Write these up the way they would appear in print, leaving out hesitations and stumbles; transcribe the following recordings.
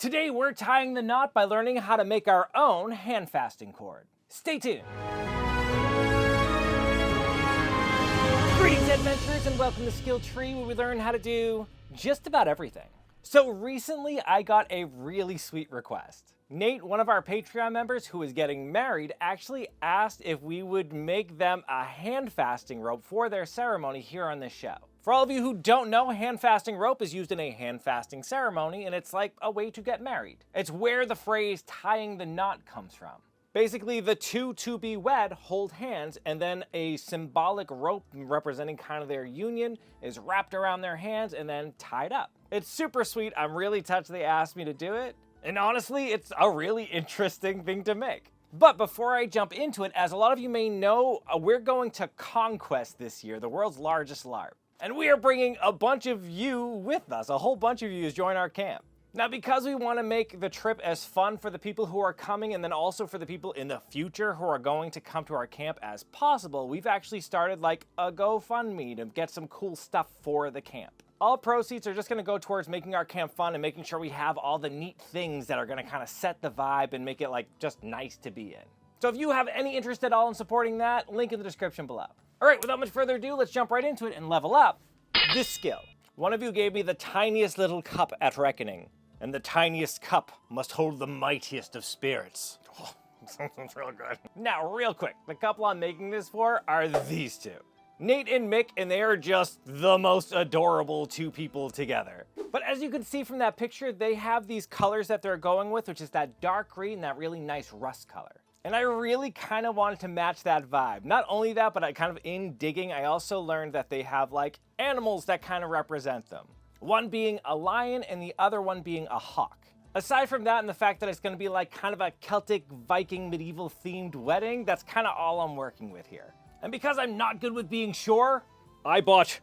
Today we're tying the knot by learning how to make our own hand-fasting cord. Stay tuned. Greetings adventurers and welcome to Skill Tree, where we learn how to do just about everything. So recently I got a really sweet request. Nate, one of our Patreon members who is getting married, actually asked if we would make them a hand-fasting rope for their ceremony here on this show. For all of you who don't know, hand-fasting rope is used in a hand-fasting ceremony, and it's like a way to get married. It's where the phrase tying the knot comes from. Basically, the two to be wed hold hands, and then a symbolic rope representing kind of their union is wrapped around their hands and then tied up. It's super sweet. I'm really touched they asked me to do it. And honestly, it's a really interesting thing to make. But before I jump into it, as a lot of you may know, we're going to Conquest this year, the world's largest LARP. And we are bringing a bunch of you with us. A whole bunch of you to join our camp. Now, because we want to make the trip as fun for the people who are coming and then also for the people in the future who are going to come to our camp as possible, we've actually started like a GoFundMe to get some cool stuff for the camp. All proceeds are just going to go towards making our camp fun and making sure we have all the neat things that are going to kind of set the vibe and make it like just nice to be in. So if you have any interest at all in supporting that, link in the description below. All right, without much further ado, let's jump right into it and level up this skill. One of you gave me the tiniest little cup at reckoning, and the tiniest cup must hold the mightiest of spirits. Oh, sounds real good. Now, real quick, the couple I'm making this for are these two. Nate and Mick, and they are just the most adorable two people together. But as you can see from that picture, they have these colors that they're going with, which is that dark green and that really nice rust color. And I really kind of wanted to match that vibe. Not only that, but in digging, I also learned that they have like animals that kind of represent them. One being a lion and the other one being a hawk. Aside from that and the fact that it's going to be like kind of a Celtic, Viking, medieval themed wedding, that's kind of all I'm working with here. And because I'm not good with being sure, I bought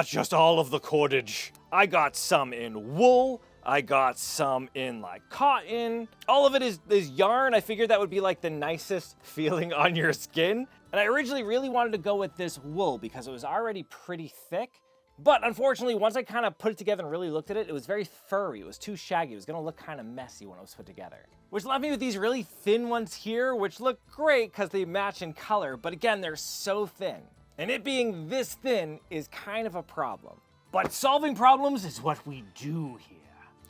just all of the cordage. I got some in wool. I got some in like cotton. All of it is yarn. I figured that would be like the nicest feeling on your skin. And I originally really wanted to go with this wool because it was already pretty thick. But unfortunately, once I kind of put it together and really looked at it, it was very furry. It was too shaggy. It was going to look kind of messy when it was put together. Which left me with these really thin ones here, which look great because they match in color. But again, they're so thin. And it being this thin is kind of a problem. But solving problems is what we do here.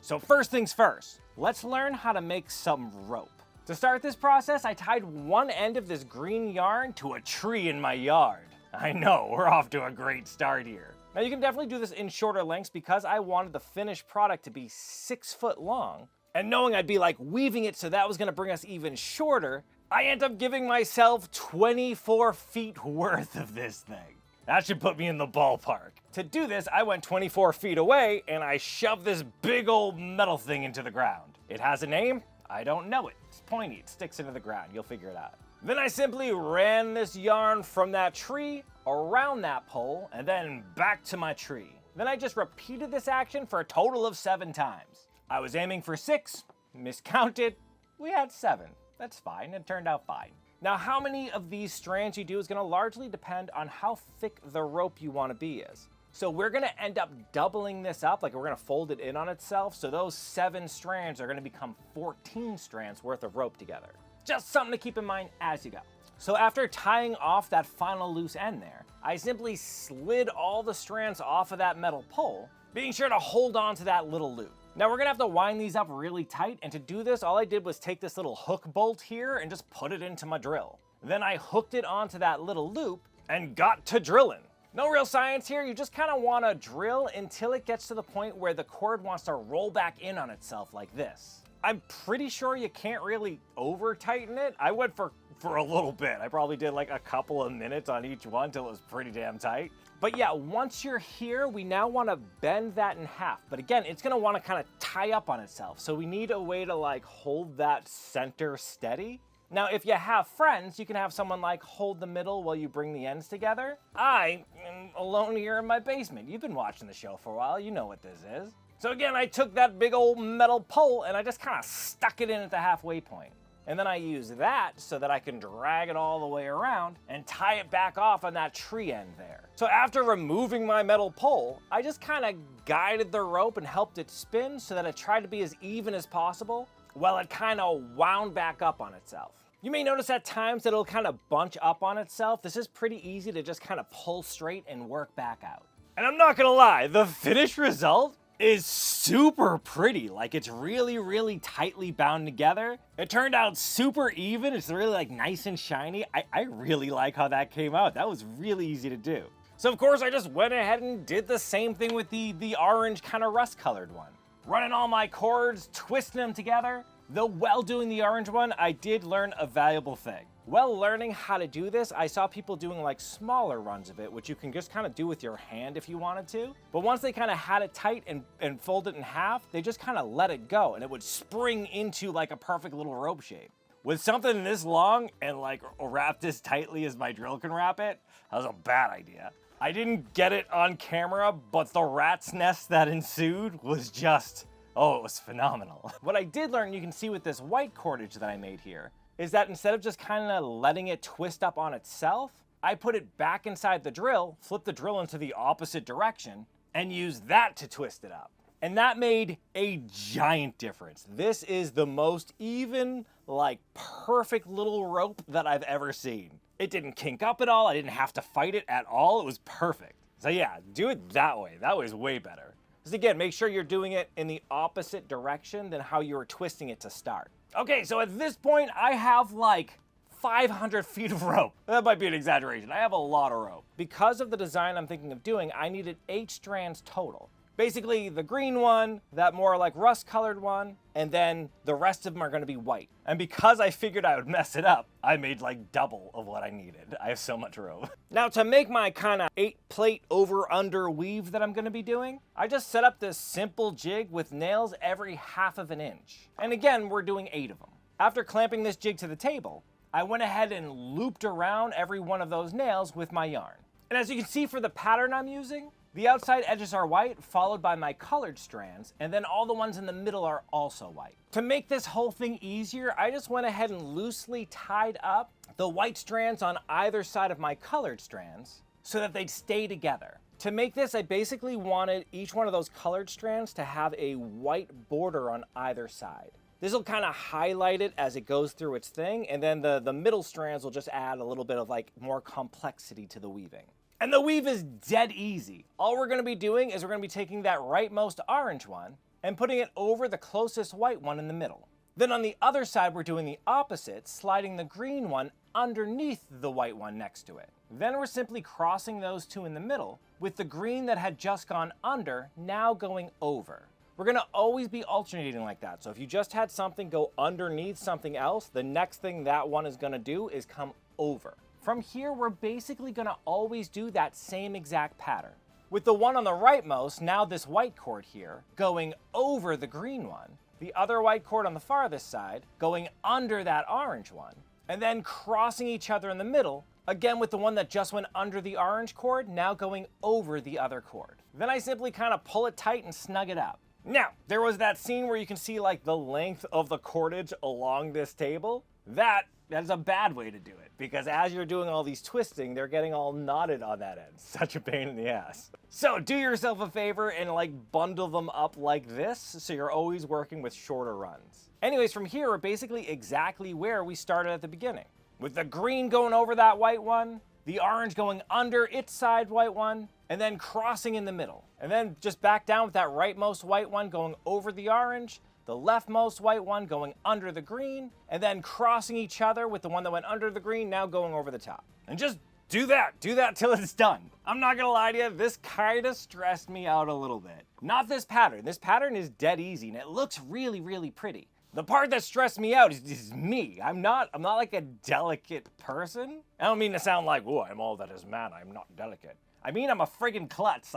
So first things first, let's learn how to make some rope. To start this process, I tied one end of this green yarn to a tree in my yard. I know, we're off to a great start here. Now you can definitely do this in shorter lengths because I wanted the finished product to be 6 foot long. And knowing I'd be like weaving it so that was gonna bring us even shorter, I end up giving myself 24 feet worth of this thing. That should put me in the ballpark. To do this, I went 24 feet away and I shoved this big old metal thing into the ground. It has a name, I don't know it. It's pointy, it sticks into the ground, you'll figure it out. Then I simply ran this yarn from that tree, around that pole, and then back to my tree. Then I just repeated this action for a total of 7 times. I was aiming for 6, miscounted, we had 7. That's fine, it turned out fine. Now, how many of these strands you do is gonna largely depend on how thick the rope you wanna be is. So we're gonna end up doubling this up, like we're gonna fold it in on itself, so those 7 strands are gonna become 14 strands worth of rope together. Just something to keep in mind as you go. So after tying off that final loose end there, I simply slid all the strands off of that metal pole, being sure to hold on to that little loop. Now we're gonna have to wind these up really tight, and to do this, all I did was take this little hook bolt here and just put it into my drill. Then I hooked it onto that little loop and got to drilling. No real science here, you just kind of want to drill until it gets to the point where the cord wants to roll back in on itself like this. I'm pretty sure you can't really over tighten it. I went for a little bit. I probably did like a couple of minutes on each one till it was pretty damn tight. But yeah, once you're here, we now want to bend that in half. But again, it's going to want to kind of tie up on itself. So we need a way to like hold that center steady. Now, if you have friends, you can have someone like hold the middle while you bring the ends together. I am alone here in my basement. You've been watching the show for a while. You know what this is. So again, I took that big old metal pole and I just kind of stuck it in at the halfway point. and then I use that so that I can drag it all the way around and tie it back off on that tree end there. So after removing my metal pole, I just kind of guided the rope and helped it spin so that it tried to be as even as possible while it kind of wound back up on itself. You may notice at times that it'll kind of bunch up on itself. This is pretty easy to just kind of pull straight and work back out. And I'm not gonna lie, the finished result is super pretty. Like, it's really, really tightly bound together. It turned out super even. It's really like nice and shiny. I really like how that came out. That was really easy to do. So of course I just went ahead and did the same thing with the orange kind of rust colored one. Running all my cords, twisting them together. Though while doing the orange one, I did learn a valuable thing. While learning how to do this, I saw people doing like smaller runs of it, which you can just kind of do with your hand if you wanted to. But once they kind of had it tight and fold it in half, they just kind of let it go and it would spring into like a perfect little rope shape. With something this long and like wrapped as tightly as my drill can wrap it, that was a bad idea. I didn't get it on camera, but the rat's nest that ensued was just, oh, it was phenomenal. What I did learn, you can see with this white cordage that I made here, is that instead of just kind of letting it twist up on itself, I put it back inside the drill, flip the drill into the opposite direction, and use that to twist it up. And that made a giant difference. This is the most even, like, perfect little rope that I've ever seen. It didn't kink up at all. I didn't have to fight it at all. It was perfect. So yeah, do it that way. That was way better. Just again, make sure you're doing it in the opposite direction than how you were twisting it to start. Okay, so at this point, I have like 500 feet of rope. That might be an exaggeration. I have a lot of rope. Because of the design I'm thinking of doing, I needed 8 strands total. Basically, the green one, that more like rust-colored one, and then the rest of them are gonna be white. And because I figured I would mess it up, I made like double of what I needed. I have so much rope. Now to make my kind of 8-plate over-under weave that I'm gonna be doing, I just set up this simple jig with nails every 1/2 inch. And again, we're doing 8 of them. After clamping this jig to the table, I went ahead and looped around every one of those nails with my yarn. And as you can see for the pattern I'm using, the outside edges are white, followed by my colored strands, and then all the ones in the middle are also white. To make this whole thing easier, I just went ahead and loosely tied up the white strands on either side of my colored strands so that they'd stay together. To make this, I basically wanted each one of those colored strands to have a white border on either side. This will kind of highlight it as it goes through its thing, and then the middle strands will just add a little bit of like more complexity to the weaving. And the weave is dead easy. All we're gonna be doing is we're gonna be taking that rightmost orange one and putting it over the closest white one in the middle. Then on the other side, we're doing the opposite, sliding the green one underneath the white one next to it. Then we're simply crossing those two in the middle, with the green that had just gone under now going over. We're gonna always be alternating like that. So if you just had something go underneath something else, the next thing that one is gonna do is come over. From here, we're basically gonna always do that same exact pattern. With the one on the rightmost, now this white cord here, going over the green one, the other white cord on the farthest side, going under that orange one, and then crossing each other in the middle, again with the one that just went under the orange cord, now going over the other cord. Then I simply kind of pull it tight and snug it up. Now, there was that scene where you can see like the length of the cordage along this table. That is a bad way to do it, because as you're doing all these twisting, they're getting all knotted on that end. Such a pain in the ass. So do yourself a favor and like bundle them up like this, so you're always working with shorter runs. Anyways, from here, we're basically exactly where we started at the beginning. With the green going over that white one, the orange going under its side white one, and then crossing in the middle. And then just back down with that rightmost white one going over the orange, the leftmost white one going under the green, and then crossing each other with the one that went under the green now going over the top. And just do that till it's done. I'm not gonna lie to you, this kind of stressed me out a little bit. Not this pattern. This pattern is dead easy and it looks really, really pretty. The part that stressed me out is me. I'm not like a delicate person. I don't mean to sound like, oh, I'm all that is man, I'm not delicate. I mean, I'm a friggin' klutz.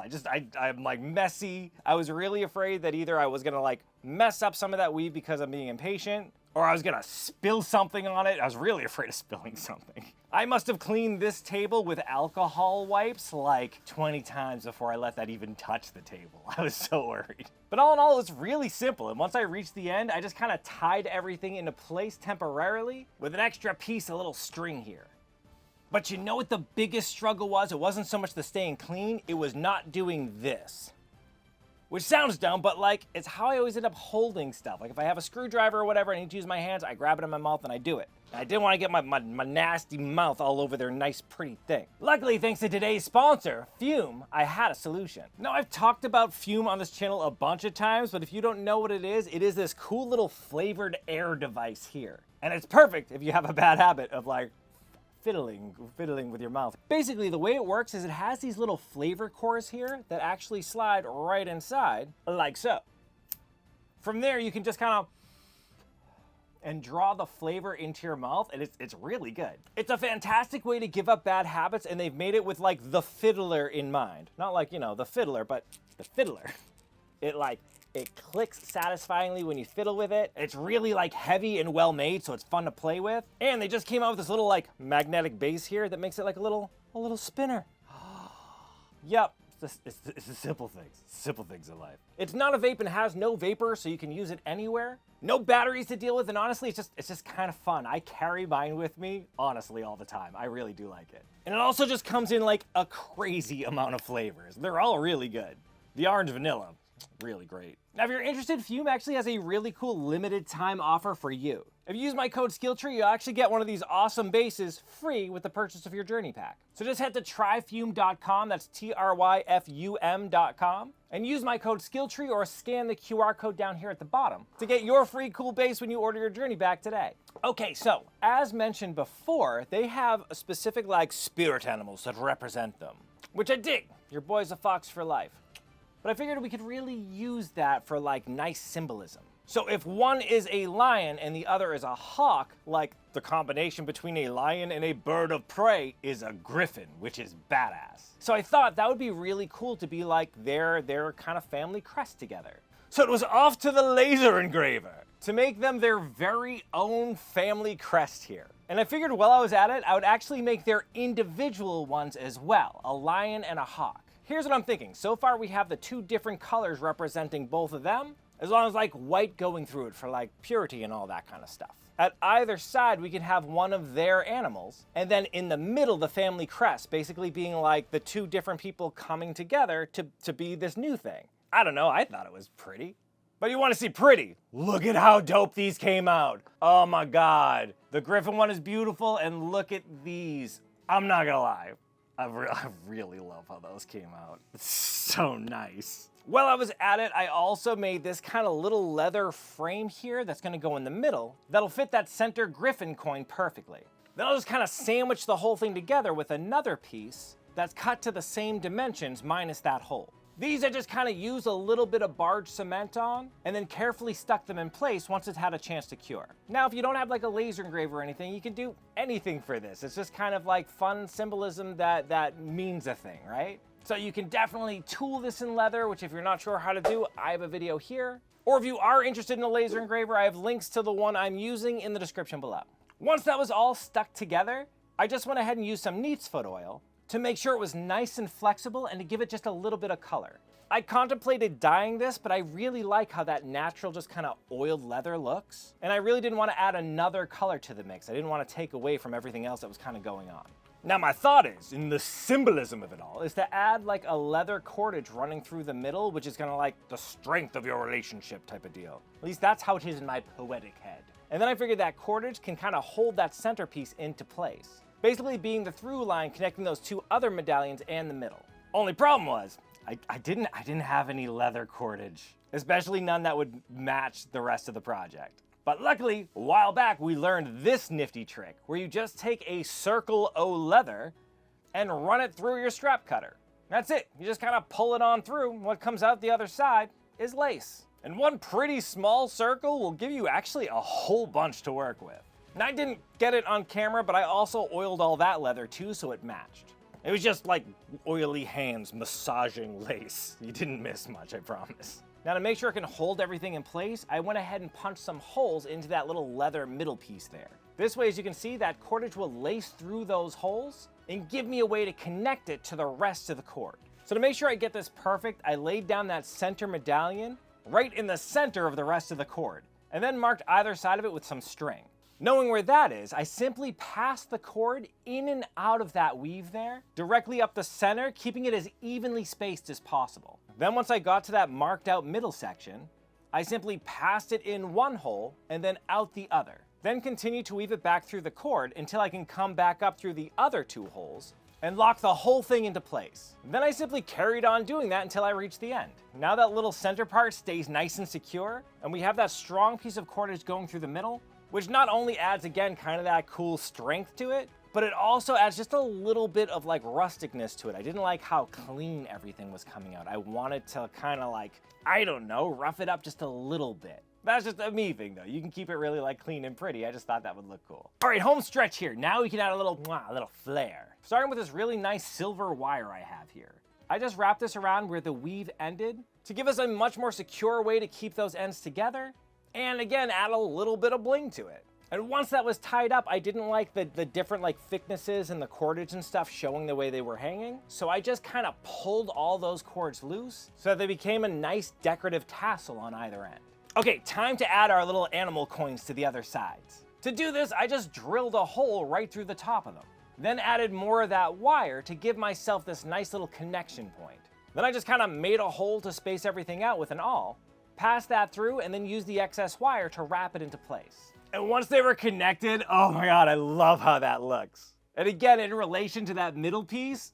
I'm like messy. I was really afraid that either I was gonna like mess up some of that weave because I'm being impatient, or I was gonna spill something on it. I was really afraid of spilling something. I must have cleaned this table with alcohol wipes like 20 times before I let that even touch the table. I was so worried. But all in all, it's really simple. And once I reached the end, I just kind of tied everything into place temporarily with an extra piece of little string here. But you know what the biggest struggle was? It wasn't so much the staying clean, it was not doing this. Which sounds dumb, but like, it's how I always end up holding stuff. Like if I have a screwdriver or whatever, I need to use my hands, I grab it in my mouth and I do it. And I didn't want to get my nasty mouth all over their nice, pretty thing. Luckily, thanks to today's sponsor, Fume, I had a solution. Now, I've talked about Fume on this channel a bunch of times, but if you don't know what it is this cool little flavored air device here. And it's perfect if you have a bad habit of like, fiddling with your mouth. Basically, the way it works is it has these little flavor cores here that actually slide right inside, like so. From there, you can just kind of and draw the flavor into your mouth, and it's really good. It's a fantastic way to give up bad habits, and they've made it with like the fiddler in mind. Not like, you know, the fiddler, but the fiddler. It clicks satisfyingly when you fiddle with it. It's really like heavy and well made, so it's fun to play with. And they just came out with this little like magnetic base here that makes it like a little spinner. Yep, it's the simple things in life. It's not a vape and has no vapor, so you can use it anywhere. No batteries to deal with, and honestly, it's just kind of fun. I carry mine with me, honestly, all the time. I really do like it. And it also just comes in like a crazy amount of flavors. They're all really good. The orange vanilla, really great. Now, if you're interested, Fume actually has a really cool limited time offer for you. If you use my code SKILLTREE, you'll actually get one of these awesome bases free with the purchase of your journey pack. So just head to tryfume.com, that's TRYFUM.com, and use my code SKILLTREE or scan the QR code down here at the bottom to get your free cool base when you order your journey pack today. Okay, so as mentioned before, they have a specific like spirit animals that represent them, which I dig. Your boy's a fox for life. But I figured we could really use that for like nice symbolism. So if one is a lion and the other is a hawk, like the combination between a lion and a bird of prey is a griffin, which is badass. So I thought that would be really cool to be like their kind of family crest together. So it was off to the laser engraver to make them their very own family crest here. And I figured while I was at it, I would actually make their individual ones as well, a lion and a hawk. Here's what I'm thinking. So far we have the two different colors representing both of them, as long as like white going through it for like purity and all that kind of stuff. At either side, we can have one of their animals, and then in the middle, the family crest, basically being like the two different people coming together to be this new thing. I don't know, I thought it was pretty. But you want to see pretty? Look at how dope these came out. Oh my God. The griffin one is beautiful, and look at these. I'm not gonna lie. I really love how those came out. It's so nice. While I was at it, I also made this kind of little leather frame here that's gonna go in the middle that'll fit that center griffin coin perfectly. Then I'll just kind of sandwich the whole thing together with another piece that's cut to the same dimensions minus that hole. These I just kind of used a little bit of barge cement on and then carefully stuck them in place once it's had a chance to cure. Now, if you don't have like a laser engraver or anything, you can do anything for this. It's just kind of like fun symbolism that means a thing, right? So you can definitely tool this in leather, which if you're not sure how to do, I have a video here. Or if you are interested in a laser engraver, I have links to the one I'm using in the description below. Once that was all stuck together, I just went ahead and used some neat's foot oil to make sure it was nice and flexible and to give it just a little bit of color. I contemplated dyeing this, but I really like how that natural, just kind of oiled leather looks. And I really didn't want to add another color to the mix. I didn't want to take away from everything else that was kind of going on. Now my thought is, in the symbolism of it all, is to add like a leather cordage running through the middle, which is kind of like the strength of your relationship type of deal. At least that's how it is in my poetic head. And then I figured that cordage can kind of hold that centerpiece into place, basically being the through line connecting those two other medallions and the middle. Only problem was, I didn't have any leather cordage, especially none that would match the rest of the project. But luckily, a while back, we learned this nifty trick where you just take a circle o' leather and run it through your strap cutter. That's it. You just kind of pull it on through. What comes out the other side is lace. And one pretty small circle will give you actually a whole bunch to work with. And I didn't get it on camera, but I also oiled all that leather too, so it matched. It was just like oily hands massaging lace. You didn't miss much, I promise. Now to make sure it can hold everything in place, I went ahead and punched some holes into that little leather middle piece there. This way, as you can see, that cordage will lace through those holes and give me a way to connect it to the rest of the cord. So to make sure I get this perfect, I laid down that center medallion right in the center of the rest of the cord, and then marked either side of it with some string. Knowing where that is, I simply passed the cord in and out of that weave there, directly up the center, keeping it as evenly spaced as possible. Then once I got to that marked out middle section, I simply passed it in one hole and then out the other. Then continue to weave it back through the cord until I can come back up through the other two holes and lock the whole thing into place. Then I simply carried on doing that until I reached the end. Now that little center part stays nice and secure, and we have that strong piece of cordage going through the middle, which not only adds, again, kind of that cool strength to it, but it also adds just a little bit of like rusticness to it. I didn't like how clean everything was coming out. I wanted to kind of like, I don't know, rough it up just a little bit. That's just a me thing though. You can keep it really like clean and pretty. I just thought that would look cool. All right, home stretch here. Now we can add a little flair. Starting with this really nice silver wire I have here. I just wrapped this around where the weave ended to give us a much more secure way to keep those ends together. And again, add a little bit of bling to it. And once that was tied up, I didn't like the different like thicknesses and the cordage and stuff showing the way they were hanging. So I just kind of pulled all those cords loose so that they became a nice decorative tassel on either end. Okay, time to add our little animal coins to the other sides. To do this, I just drilled a hole right through the top of them. Then added more of that wire to give myself this nice little connection point. Then I just kind of made a hole to space everything out with an awl, passed that through, and then used the excess wire to wrap it into place. And once they were connected, oh my God, I love how that looks. And again, in relation to that middle piece,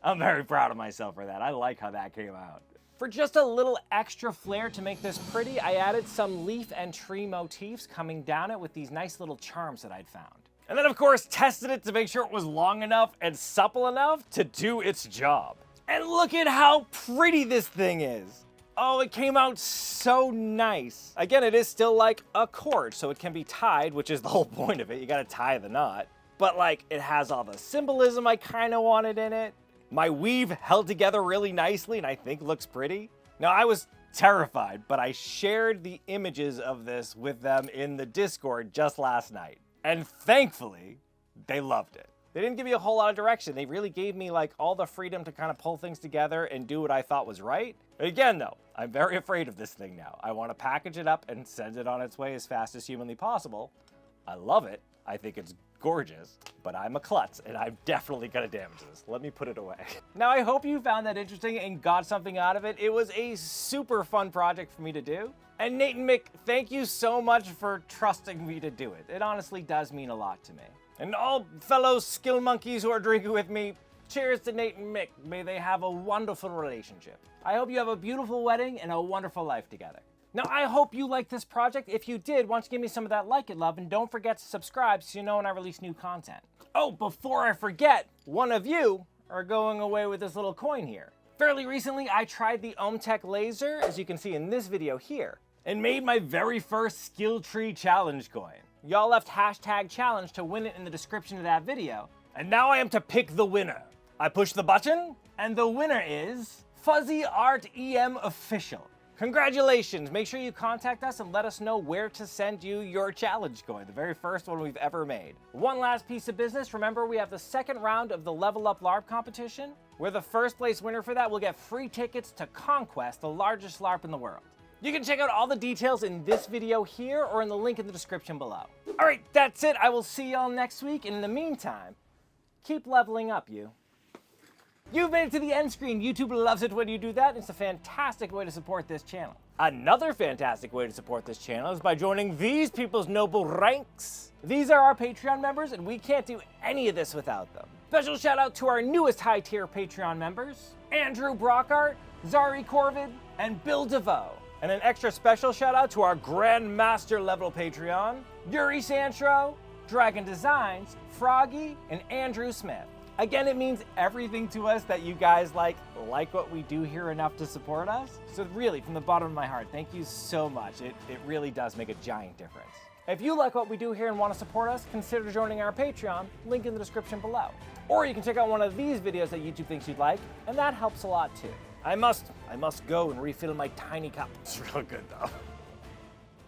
I'm very proud of myself for that. I like how that came out. For just a little extra flair to make this pretty, I added some leaf and tree motifs coming down it with these nice little charms that I'd found. And then of course, tested it to make sure it was long enough and supple enough to do its job. And look at how pretty this thing is. Oh, it came out so nice. Again, it is still like a cord, so it can be tied, which is the whole point of it. You gotta tie the knot. But like, it has all the symbolism I kind of wanted in it. My weave held together really nicely and I think looks pretty. Now, I was terrified, but I shared the images of this with them in the Discord just last night. And thankfully, they loved it. They didn't give me a whole lot of direction. They really gave me like all the freedom to kind of pull things together and do what I thought was right. Again though, I'm very afraid of this thing now. I want to package it up and send it on its way as fast as humanly possible. I love it. I think it's gorgeous, but I'm a klutz and I'm definitely gonna damage this. Let me put it away. Now, I hope you found that interesting and got something out of it. It was a super fun project for me to do. And Nate and Mick, thank you so much for trusting me to do it. It honestly does mean a lot to me. And all fellow skill monkeys who are drinking with me, cheers to Nate and Mick. May they have a wonderful relationship. I hope you have a beautiful wedding and a wonderful life together. Now, I hope you liked this project. If you did, why don't you give me some of that like it love, and don't forget to subscribe so you know when I release new content. Oh, before I forget, one of you are going away with this little coin here. Fairly recently, I tried the OhmTech laser, as you can see in this video here, and made my very first skill tree challenge coin. Y'all left #challenge to win it in the description of that video, and now I am to pick the winner. I push the button, and the winner is Fuzzy Art EM Official. Congratulations! Make sure you contact us and let us know where to send you your challenge coin, the very first one we've ever made. One last piece of business, remember we have the second round of the Level Up LARP competition, where the first place winner for that will get free tickets to Conquest, the largest LARP in the world. You can check out all the details in this video here or in the link in the description below. Alright, that's it. I will see y'all next week, and in the meantime, keep leveling up, you. You've made it to the end screen. YouTube loves it when you do that. It's a fantastic way to support this channel. Another fantastic way to support this channel is by joining these people's noble ranks. These are our Patreon members, and we can't do any of this without them. Special shout out to our newest high tier Patreon members, Andrew Brockart, Zari Corvid, and Bill DeVoe. And an extra special shout out to our Grandmaster level Patreon, Yuri Santro, Dragon Designs, Froggy, and Andrew Smith. Again, it means everything to us that you guys like what we do here enough to support us. So really, from the bottom of my heart, thank you so much. It really does make a giant difference. If you like what we do here and want to support us, consider joining our Patreon, link in the description below. Or you can check out one of these videos that YouTube thinks you'd like, and that helps a lot too. I must go and refill my tiny cup. It's real good though.